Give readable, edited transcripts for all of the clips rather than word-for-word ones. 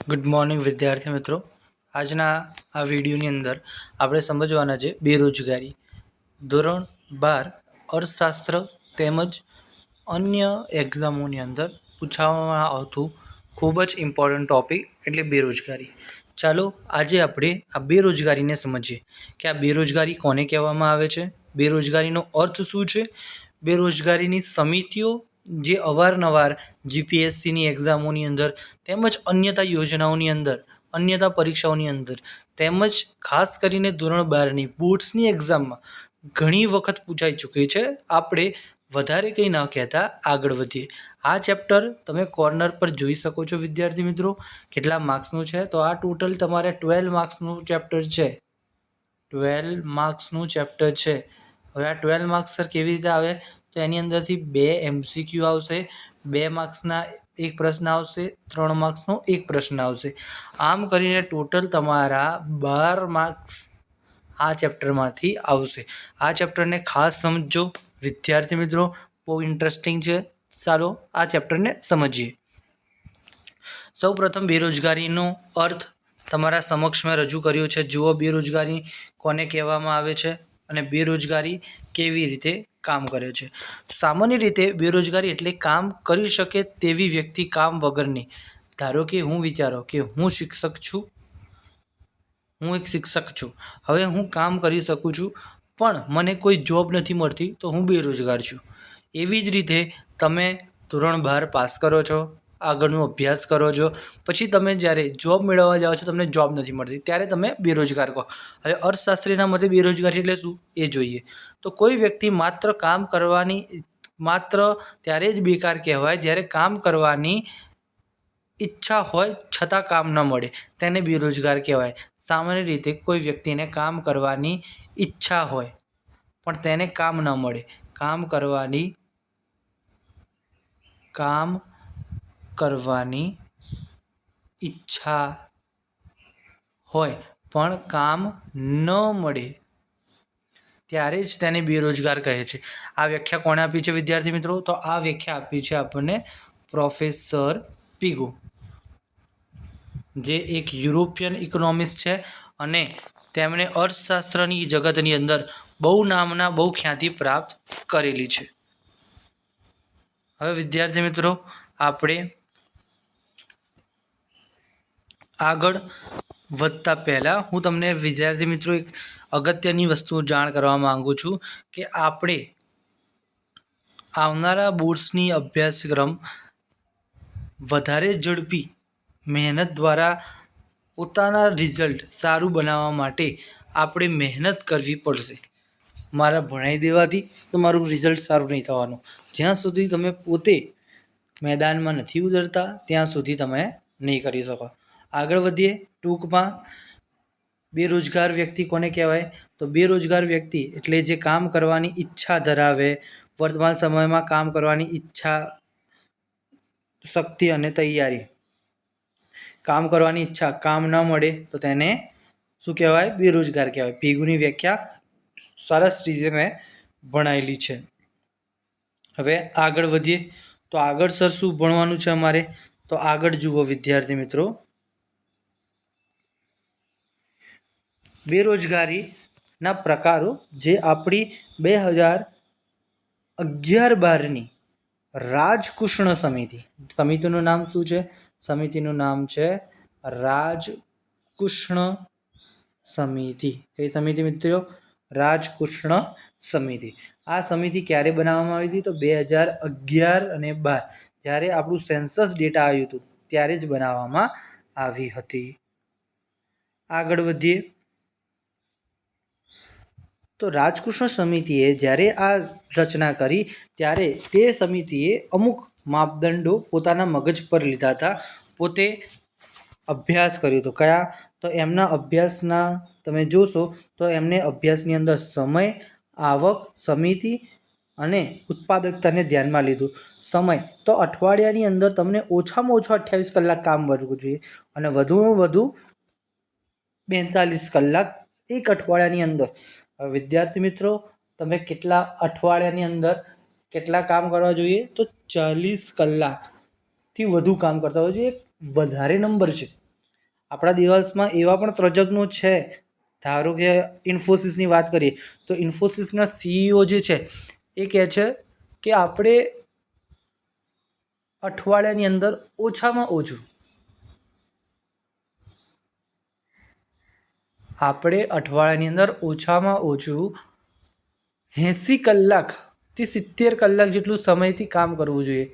Good morning વિદ્યાર્થી મિત્રો. આજના આ વિડીયોની અંદર આપણે સમજવાના છે બેરોજગારી. ધોરણ 12 અર્થશાસ્ત્ર તેમજ અન્ય એક્ઝામોની અંદર પૂછવામાં આવતું ખૂબ જ ઇમ્પોર્ટન્ટ ટૉપિક એટલે બેરોજગારી. ચાલો આજે આપણે આ બેરોજગારીને સમજીએ કે આ બેરોજગારી કોને કહેવામાં આવે છે, બેરોજગારીનો અર્થ શું છે, બેરોજગારીની સમિતિઓ જે અવારનવાર જીપીએસસીની એક્ઝામોની અંદર તેમજ અન્યતા યોજનાઓની અંદર, અન્યતા પરીક્ષાઓની અંદર તેમજ ખાસ કરીને ધોરણ 12ની બોર્ડ્સની એક્ઝામમાં ઘણી વખત પૂછાઈ ચૂકી છે. આપણે વધારે કંઈ ન કહેતા આગળ વધીએ. આ ચેપ્ટર તમે કોર્નર પર જોઈ શકો છો વિદ્યાર્થી મિત્રો કેટલા માર્ક્સનું છે. તો આ ટોટલ તમારે 12 માર્ક્સનું ચેપ્ટર છે. 12 માર્ક્સનું ચેપ્ટર છે. હવે આ 12 માર્ક્સ સર કેવી રીતે આવે? તો એની અંદરથી 2 MCQ આવશે, 2 માર્ક્સના એક પ્રશ્ન આવશે, 3 માર્ક્સનો એક પ્રશ્ન આવશે. આમ કરીને ટોટલ તમારા 12 માર્ક્સ આ ચેપ્ટરમાંથી આવશે. આ ચેપ્ટરને ખાસ સમજો વિદ્યાર્થી મિત્રો, બહુ ઇન્ટરેસ્ટિંગ છે. ચાલો આ ચેપ્ટરને સમજીએ. સૌ પ્રથમ બેરોજગારીનો અર્થ તમારા સમક્ષ મેં રજૂ કર્યો છે. જુઓ બેરોજગારી કોને કહેવામાં આવે છે અને બેરોજગારી કેવી રીતે કામ કરે છે. સામાન્ય રીતે બેરોજગારી એટલે કામ કરી શકે તેવી વ્યક્તિ કામ વગરની. ધારો કે હું વિચારો કે હું શિક્ષક છું, હું એક શિક્ષક છું. હવે હું કામ કરી શકું છું પણ મને કોઈ જોબ નથી મળતી, તો હું બેરોજગાર છું. એવી જ રીતે તમે ધોરણ 12 પાસ કરો છો, આગળનો અભ્યાસ કરો છો, પછી તમે જ્યારે જોબ મેળવવા જાઓ છો તમને જોબ નથી મળતી, ત્યારે તમે બેરોજગાર કહો. હવે અર્થશાસ્ત્રીના મતે બેરોજગારી એટલે શું એ જોઈએ. તો કોઈ વ્યક્તિ માત્ર ત્યારે જ બેકાર કહેવાય જ્યારે કામ કરવાની ઈચ્છા હોય છતાં કામ ન મળે, તેને બેરોજગાર કહેવાય. સામાન્ય રીતે કોઈ વ્યક્તિને કામ કરવાની ઈચ્છા હોય પણ તેને કામ ન મળે, કામ કરવાની ઈચ્છા હોય પણ કામ ન મળે ત્યારે જ તેને બેરોજગાર કહે છે. આ વ્યાખ્યા કોણે આપી છે વિદ્યાર્થી મિત્રો? તો આ વ્યાખ્યા આપી છે આપણને પ્રોફેસર પીગુ, જે એક યુરોપિયન ઇકોનોમિસ્ટ છે અને તેમણે અર્થશાસ્ત્રની જગતની અંદર બહુ નામના, બહુ ખ્યાતિ પ્રાપ્ત કરેલી છે. હવે વિદ્યાર્થી મિત્રો આપણે આગળ વધતા પહેલાં હું તમને વિદ્યાર્થી મિત્રો એક અગત્યની વસ્તુ જાણ કરવા માગું છું કે આપણે આવનારા બોર્ડ્સની અભ્યાસક્રમ વધારે ઝડપી મહેનત દ્વારા પોતાના રિઝલ્ટ સારું બનાવવા માટે આપણે મહેનત કરવી પડશે. મારા ભણાવી દેવાથી તમારું રિઝલ્ટ સારું નહીં થવાનું. જ્યાં સુધી તમે પોતે મેદાનમાં નથી ઉતરતા ત્યાં સુધી તમે નહીં કરી શકો. આગળ વધીએ. ટૂંકમાં બેરોજગાર વ્યક્તિ કોને કહેવાય? તો બેરોજગાર વ્યક્તિ એટલે જે કામ કરવાની ઈચ્છા ધરાવે, વર્તમાન સમયમાં કામ કરવાની ઈચ્છા, શક્તિ અને તૈયારી, કામ કરવાની ઈચ્છા, કામ ન મળે તો તેને શું કહેવાય? બેરોજગાર કહેવાય. પીગુની વ્યાખ્યા સરસ રીતે મેં ભણાવેલી છે. હવે આગળ વધીએ. તો આગળ સર શું ભણવાનું છે અમારે? તો આગળ જુઓ વિદ્યાર્થી મિત્રો, બેરોજગારીના પ્રકારો જે આપણી 2011-12ની રાજકુષ્ણ સમિતિનું નામ શું છે? સમિતિનું નામ છે રાજકુષ્ણ સમિતિ. કઈ સમિતિ મિત્રો? રાજકુષ્ણ સમિતિ. આ સમિતિ ક્યારે બનાવવામાં આવી હતી? તો 2011 અને 12 જ્યારે આપણું સેન્સસ ડેટા આવ્યું હતું ત્યારે જ બનાવવામાં આવી હતી. આગળ વધીએ. તો રાજકુષ્ણ સમિતિએ જ્યારે આ રચના કરી ત્યારે તે સમિતિએ અમુક માપદંડો પોતાના મગજ પર લીધા હતા, પોતે અભ્યાસ કર્યો હતો. કયા? તો એમના અભ્યાસના તમે જોશો તો એમને અભ્યાસની અંદર સમય, આવક, સમિતિ અને ઉત્પાદકતાને ધ્યાનમાં લીધું. સમય તો અઠવાડિયાની અંદર તમને ઓછામાં ઓછો 28 કલાક કામ કરવું જોઈએ અને વધુમાં વધુ 42 કલાક એક અઠવાડિયાની અંદર. વિદ્યાર્થી મિત્રો તમે કેટલા અઠવાડિયાની અંદર કેટલા કામ કરવા જોઈએ? તો 40 કલાકથી વધુ કામ કરતા હોય છે. એક વધારે નંબર છે. આપણા દિવસમાં એવા પણ તજજ્ઞો છે, ધારો કે ઇન્ફોસિસની વાત કરીએ તો ઇન્ફોસિસના સીઈઓ જે છે એ કહે છે કે અઠવાડિયાની અંદર ઓછામાં ઓછું ઓછામાં ઓછું 80 કલાકથી 70 કલાક જેટલું સમયથી કામ કરવું જોઈએ.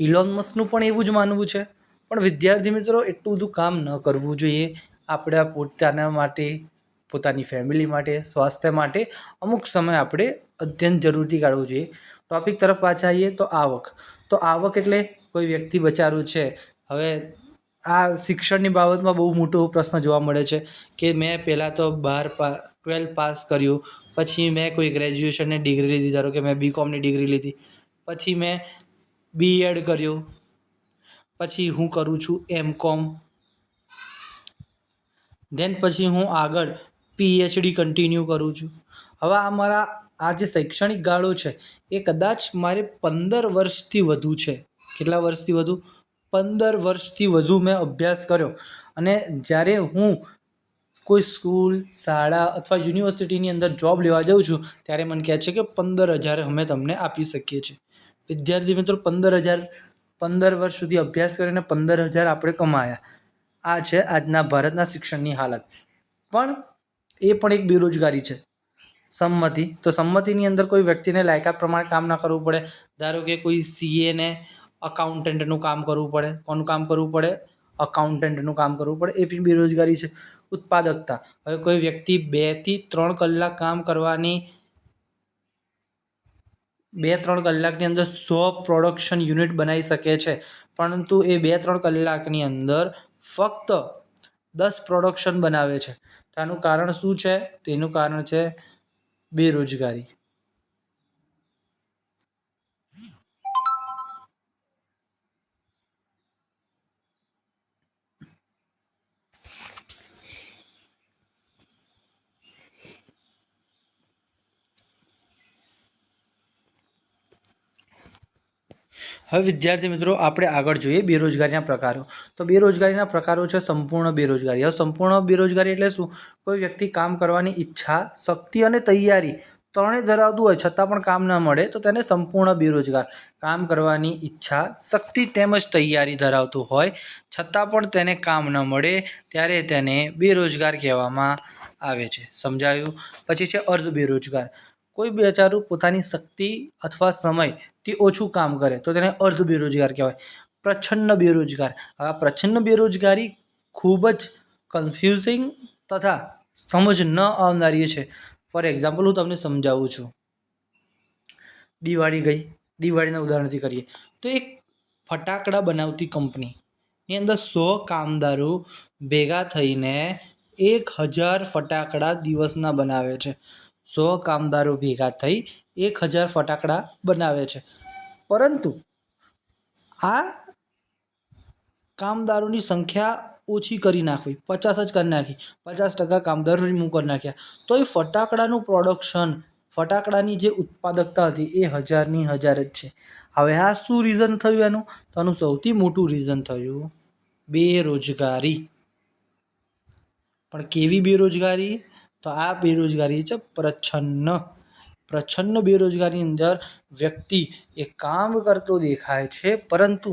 ઇલોન મસ્કનું પણ એવું જ માનવું છે. પણ વિદ્યાર્થી મિત્રો, એટલું બધું કામ ન કરવું જોઈએ. આપણે પોતાના માટે, પોતાની ફેમિલી માટે, સ્વાસ્થ્ય માટે અમુક સમય આપણે અત્યંત જરૂરથી કાઢવું જોઈએ. ટૉપિક તરફ પાછા આવીએ તો આવક એટલે કોઈ વ્યક્તિ બચારું છે. હવે આ શિક્ષણની બાબતમાં બહુ મોટો પ્રશ્ન જોવા મળે છે કે મેં પહેલાં તો 12 પાસ કર્યું, પછી મેં કોઈ ગ્રેજ્યુએશનની ડિગ્રી લીધી, ધારો કે મેં BComની ડિગ્રી લીધી, પછી મેં BEd કર્યું, પછી હું કરું છું MCom, દેન પછી હું આગળ PhD કન્ટિન્યુ કરું છું. હવે આ જે શૈક્ષણિક ગાળો છે એ કદાચ મારે 15 વર્ષથી વધુ છે. કેટલા વર્ષથી વધુ? 15 વર્ષથી વધુ મેં અભ્યાસ કર્યો. અને જ્યારે હું કોઈ સ્કૂલ, શાળા અથવા યુનિવર્સિટીની અંદર જોબ લેવા જાઉં છું ત્યારે મને કહે છે કે 15,000 અમે તમને આપી શકીએ છીએ. વિદ્યાર્થી મિત્રો, 15 વર્ષ સુધી અભ્યાસ કરીને 15,000 આપણે કમાયા. આ છે આજના ભારતના શિક્ષણની હાલત. પણ એ પણ એક બેરોજગારી છે. સંમતિની અંદર કોઈ વ્યક્તિને લાયકાત પ્રમાણે કામ ના કરવું પડે. ધારો કે કોઈ CAને અકાઉન્ટન્ટનું કામ કરવું પડે. કોનું કામ કરવું પડે? અકાઉન્ટન્ટનું કામ કરવું પડે. એ પણ બેરોજગારી છે. ઉત્પાદકતા, હવે કોઈ વ્યક્તિ 2 થી 3 કલાક કામ કરવાની, 2-3 કલાકની અંદર 100 પ્રોડક્શન યુનિટ બનાવી શકે છે, પરંતુ એ 2-3 કલાકની અંદર ફક્ત 10 પ્રોડક્શન બનાવે છે. તેનું કારણ શું છે? તેનું કારણ છે બેરોજગારી. હવે વિદ્યાર્થી મિત્રો, આપણે આગળ જોઈએ બેરોજગારીના પ્રકારો. તો બેરોજગારીના પ્રકારો છે સંપૂર્ણ બેરોજગારી. હવે સંપૂર્ણ બેરોજગારી એટલે શું? કોઈ વ્યક્તિ કામ કરવાની ઈચ્છા, શક્તિ અને તૈયારી ત્રણેય ધરાવતું હોય છતાં પણ કામ ન મળે તો તેને સંપૂર્ણ બેરોજગાર. કામ કરવાની ઈચ્છા, શક્તિ તેમજ તૈયારી ધરાવતું હોય છતાં પણ તેને કામ ન મળે ત્યારે તેને બેરોજગાર કહેવામાં આવે છે. સમજાયું? પછી છે અર્ધ બેરોજગાર. કોઈ બેચારું પોતાની શક્તિ અથવા સમયથી ઓછું કામ કરે તો તેને અર્ધ બેરોજગાર કહેવાય. પ્રચ્છન્ન બેરોજગાર. આ પ્રચ્છન્ન બેરોજગારી ખૂબ જ કન્ફ્યુઝિંગ તથા સમજ ન આવનારી છે. ફોર એક્ઝામ્પલ હું તમને સમજાવું છું. દિવાળી ગઈ, દિવાળીના ઉદાહરણથી કરીએ તો એક ફટાકડા બનાવતી કંપનીની અંદર 100 કામદારો ભેગા થઈને 1000 ફટાકડા દિવસના બનાવે છે. 100 કામદારો ભેગા થઈ 1000 ફટાકડા બનાવે છે. પરંતુ આ કામદારોની સંખ્યા ઓછી કરી નાખવી, 50 જ કરી નાખી, 50% કામદારો રિમૂવ કરી નાખ્યા, તો એ ફટાકડાનું પ્રોડક્શન, ફટાકડાની જે ઉત્પાદકતા હતી એ 1000ની 1000 જ છે. હવે આ શું રીઝન થયું એનું? તો આનું સૌથી મોટું રીઝન થયું બેરોજગારી. પણ કેવી બેરોજગારી? તો આ બેરોજગારી છે પ્રચ્છન્ન બેરોજગારીની અંદર વ્યક્તિ એ કામ કરતો દેખાય છે, પરંતુ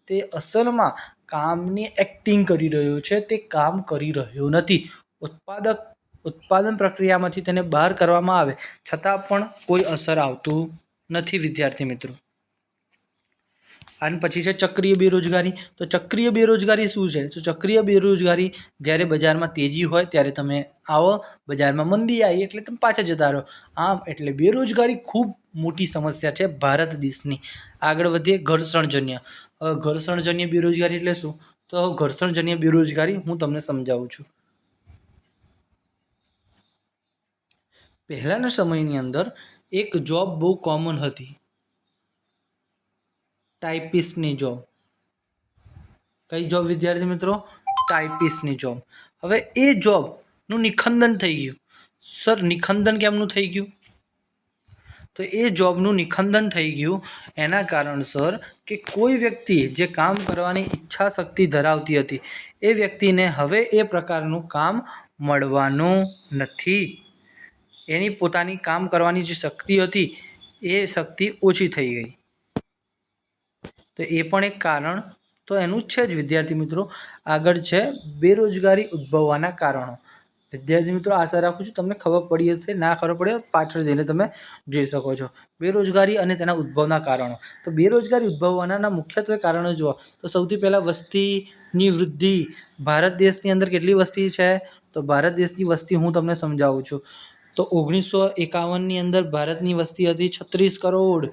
તે અસલમાં કામની એક્ટિંગ કરી રહ્યો છે, તે કામ કરી રહ્યો નથી. ઉત્પાદન પ્રક્રિયામાંથી તેને બહાર કરવામાં આવે છતાં પણ કોઈ અસર આવતું નથી. વિદ્યાર્થી મિત્રો, આની પછી છે ચક્રીય બેરોજગારી. તો ચક્રીય બેરોજગારી શું છે? તો ચક્રીય બેરોજગારી જ્યારે બજારમાં તેજી હોય ત્યારે તમે આવો, બજારમાં મંદી આવી એટલે તમે પાછા જતા રહો. આમ એટલે બેરોજગારી ખૂબ મોટી સમસ્યા છે ભારત દેશની. આગળ વધીએ ઘર્ષણજન્ય. ઘર્ષણજન્ય બેરોજગારી એટલે શું? તો ઘર્ષણજન્ય બેરોજગારી હું તમને સમજાવું છું. પહેલાંના સમયની અંદર એક જોબ બહુ કોમન હતી, ટાઈપિસ્ટની જોબ. કઈ જોબ વિદ્યાર્થી મિત્રો? ટાઈપિસ્ટની જોબ. હવે એ જોબનું નિખંદન થઈ ગયું. સર, નિખંદન કેમનું થઈ ગયું? તો એ જોબનું નિખંદન થઈ ગયું એના કારણસર કે કોઈ વ્યક્તિ જે કામ કરવાની ઈચ્છા શક્તિ ધરાવતી હતી એ વ્યક્તિને હવે એ પ્રકારનું કામ મળવાનું નથી. એની પોતાની કામ કરવાની જે શક્તિ હતી એ શક્તિ ઓછી થઈ ગઈ. તો એ પણ એક કારણ તો એનું જ છે જ વિદ્યાર્થી મિત્રો. આગળ છે બેરોજગારી ઉદ્ભવવાના કારણો. વિદ્યાર્થી મિત્રો, આશા રાખું છું તમને ખબર પડી હશે. ના ખબર પડે પાછળ જઈને તમે જોઈ શકો છો. બેરોજગારી અને તેના ઉદ્ભવના કારણો. તો બેરોજગારી ઉદ્ભવવાના મુખ્યત્વે કારણો જુઓ તો સૌથી પહેલાં વસ્તીની વૃદ્ધિ. ભારત દેશની અંદર કેટલી વસ્તી છે? તો ભારત દેશની વસ્તી હું તમને સમજાવું છું. તો 1951ની અંદર ભારતની વસ્તી હતી 36 કરોડ.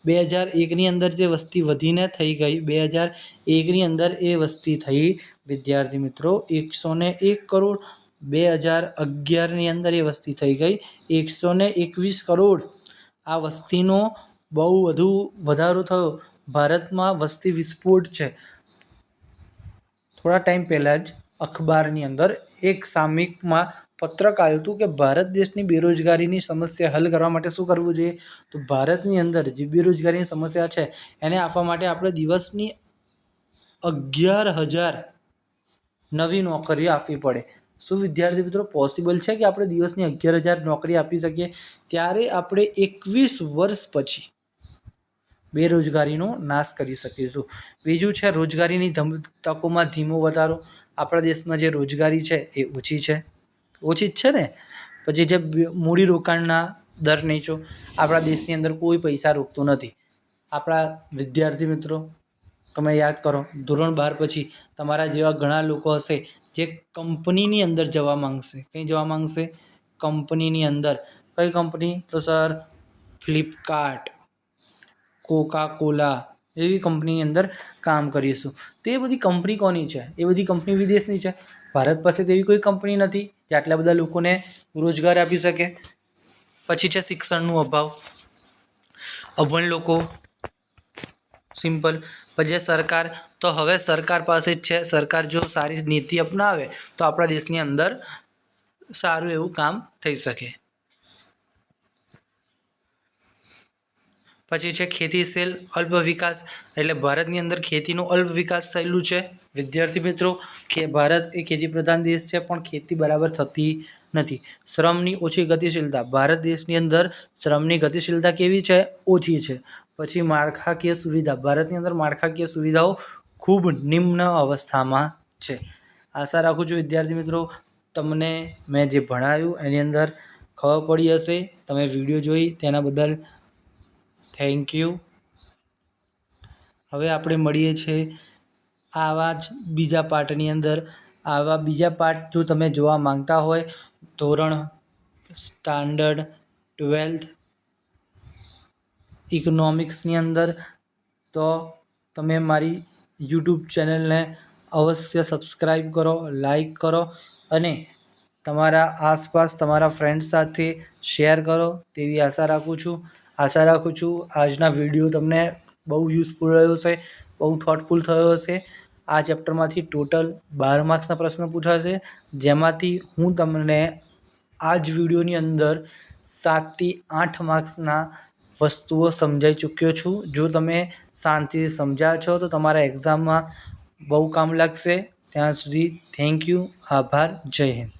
2001ની અંદર જે વસ્તી વધીને થઈ ગઈ 2001ની અંદર એ વસ્તી થઈ વિદ્યાર્થી મિત્રો 101 કરોડ. 2011ની અંદર એ વસ્તી થઈ ગઈ 121 કરોડ. આ વસ્તીનો બહુ વધુ વધારો થયો. ભારતમાં વસ્તી વિસ્ફોટ છે. થોડા ટાઈમ પહેલાં જ અખબારની અંદર એક સામયિકમાં પત્રક આવ્યું હતું કે ભારત દેશની બેરોજગારીની સમસ્યા હલ કરવા માટે શું કરવું જોઈએ? તો ભારતની અંદર જે બેરોજગારીની સમસ્યા છે એને આપવા માટે આપણે દિવસની 11,000 નવી નોકરીઓ આપવી પડે. શું વિદ્યાર્થી મિત્રો પોસિબલ છે કે આપણે દિવસની 11,000 નોકરી આપી શકીએ? ત્યારે આપણે 21 વર્ષ પછી બેરોજગારીનો નાશ કરી શકીશું. બીજું છે રોજગારીની તકોમાં ધીમો વધારો. આપણા દેશમાં જે રોજગારી છે એ ઓછી જ છે ને. પછી જે મૂડીરોકાણના દર નીચો. આપણા દેશની અંદર કોઈ પૈસા રોકતું નથી. આપણા વિદ્યાર્થી મિત્રો તમે યાદ કરો ધોરણ 12 પછી તમારા જેવા ઘણા લોકો હશે જે કંપનીની અંદર જવા માંગશે. કઈ જવા માંગશે? કંપનીની અંદર. કઈ કંપની? તો સર ફ્લિપકાર્ટ, કોકા કોલા એવી કંપનીની અંદર કામ કરીશું. તો એ બધી કંપની કોની છે? એ બધી કંપની વિદેશની છે. ભારત પાસે તેવી કોઈ કંપની નથી જે આટલા બધા લોકોને રોજગાર આપી શકે. પછી છે શિક્ષણનો અભાવ. અભણ લોકો સિમ્પલ. પછી સરકાર, તો હવે સરકાર પાસે જ છે. સરકાર જો સારી નીતિ અપનાવે તો આપણા દેશની અંદર સારું એવું કામ થઈ શકે. પછી છે ખેતીશીલ અલ્પ વિકાસ. એટલે ભારતની અંદર ખેતીનો અલ્પ વિકાસ થયેલું છે. વિદ્યાર્થી મિત્રો ભારત એ ખેતી પ્રધાન દેશ છે પણ ખેતી બરાબર થતી નથી. શ્રમની ઓછી ગતિશીલતા. ભારત દેશની અંદર શ્રમની ગતિશીલતા કેવી છે? ઓછી છે. પછી માળખાકીય સુવિધા. ભારતની અંદર માળખાકીય સુવિધાઓ ખૂબ નિમ્ન અવસ્થામાં છે. આશા રાખું છું વિદ્યાર્થી મિત્રો તમને મેં જે ભણાવ્યું એની અંદર ખબર પડી હશે. તમે વિડીયો જોઈ તેના બદલ થેન્ક યુ. હવે આપણે મળીએ છીએ આવા જ બીજા પાર્ટની અંદર. આવા બીજા પાર્ટ જો તમે જોવા માંગતા હોય ધોરણ સ્ટાન્ડર્ડ 12th ઇકોનોમિક્સની અંદર તો તમે મારી યુટ્યુબ ચેનલને અવશ્ય સબસ્ક્રાઈબ કરો, લાઈક કરો અને તમારા આસપાસ તમારા ફ્રેન્ડ્સ સાથે શેર કરો તેવી આશા રાખું છું. આજના વિડીયો તમને બહુ યુઝફુલ રહ્યો હશે, બહુ થોટફુલ થયો હશે. આ ચેપ્ટરમાંથી ટોટલ 12 માર્ક્સના પ્રશ્નો પૂછાશે જેમાંથી હું તમને આ જ વિડીયોની અંદર 7 થી 8 માર્ક્સના વસ્તુઓ સમજાવી ચૂક્યો છું. જો તમે શાંતિથી સમજ્યા છો તો તમારા એક્ઝામમાં બહુ કામ લાગશે. ત્યાં સુધી થેન્ક યુ. આભાર. જય હિન્દ.